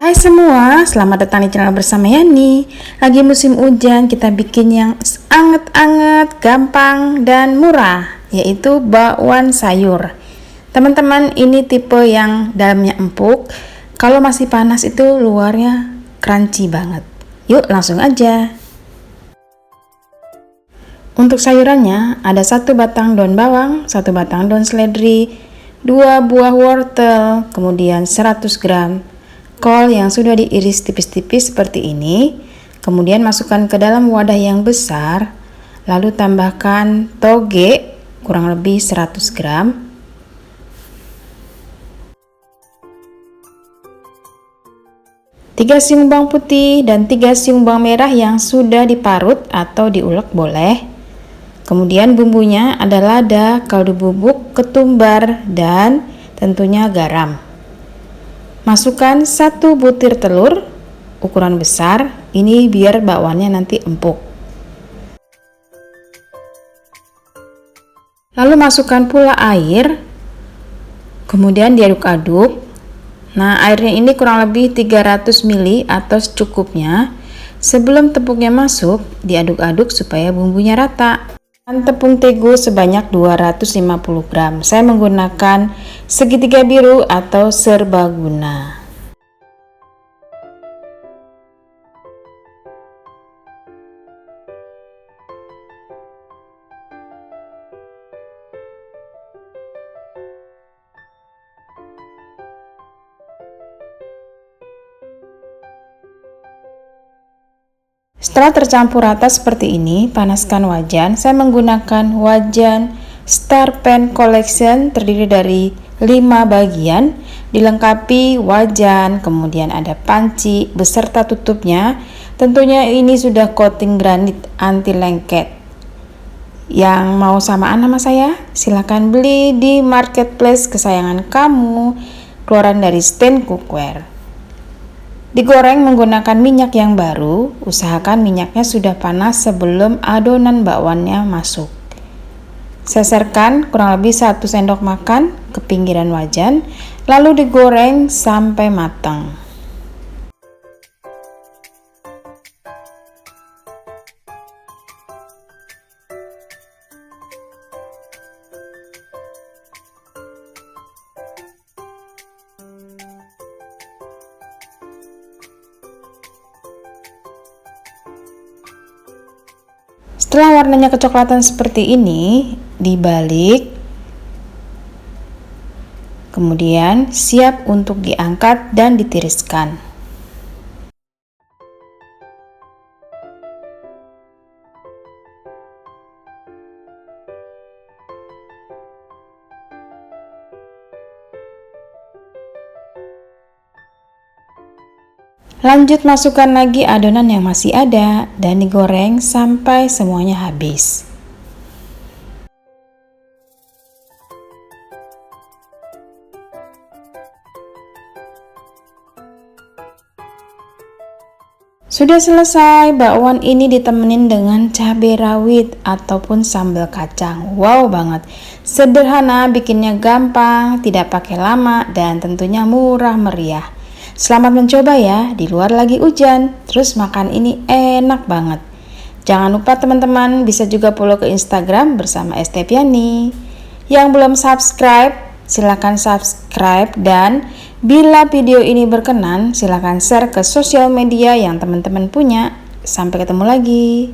Hai semua, selamat datang di channel bersama Yani. Lagi musim hujan, kita bikin yang anget-anget, gampang, dan murah, yaitu bakwan sayur. Teman-teman, ini tipe yang dalamnya empuk. Kalau masih panas itu luarnya crunchy banget. Yuk langsung aja. Untuk sayurannya ada 1 batang daun bawang, 1 batang daun seledri, 2 buah wortel, kemudian 100 gram kol yang sudah diiris tipis-tipis seperti ini. Kemudian masukkan ke dalam wadah yang besar, lalu tambahkan toge kurang lebih 100 gram, tiga siung bawang putih dan 3 siung bawang merah yang sudah diparut atau diulek boleh. Kemudian bumbunya ada lada, kaldu bubuk, ketumbar, dan tentunya garam. Masukkan 1 butir telur ukuran besar, ini biar bakwannya nanti empuk. Lalu masukkan pula air, kemudian diaduk-aduk. Nah, airnya ini kurang lebih 300 ml atau secukupnya. Sebelum tepungnya masuk, diaduk-aduk supaya bumbunya rata. Tepung terigu sebanyak 250 gram. Saya menggunakan segitiga biru atau serbaguna. Setelah tercampur rata seperti ini, panaskan wajan. Saya menggunakan wajan Star Pan Collection, terdiri dari 5 bagian, dilengkapi wajan, kemudian ada panci beserta tutupnya. Tentunya ini sudah coating granit anti lengket. Yang mau samaan sama saya, silahkan beli di marketplace kesayangan kamu, keluaran dari Stand Cookware. Digoreng menggunakan minyak yang baru, usahakan minyaknya sudah panas sebelum adonan bakwannya masuk. Seserkan kurang lebih 1 sendok makan ke pinggiran wajan, lalu digoreng sampai matang. Setelah warnanya kecoklatan seperti ini, dibalik, kemudian siap untuk diangkat dan ditiriskan. Lanjut masukkan lagi adonan yang masih ada dan digoreng sampai semuanya habis. Sudah selesai, bakwan ini ditemenin dengan cabai rawit ataupun sambal kacang. Wow banget, sederhana, bikinnya gampang, tidak pakai lama, dan tentunya murah meriah. Selamat mencoba ya, di luar lagi hujan, terus makan ini enak banget. Jangan lupa teman-teman bisa juga follow ke Instagram bersama Estepiani. Yang belum subscribe, silakan subscribe, dan bila video ini berkenan, silakan share ke sosial media yang teman-teman punya. Sampai ketemu lagi.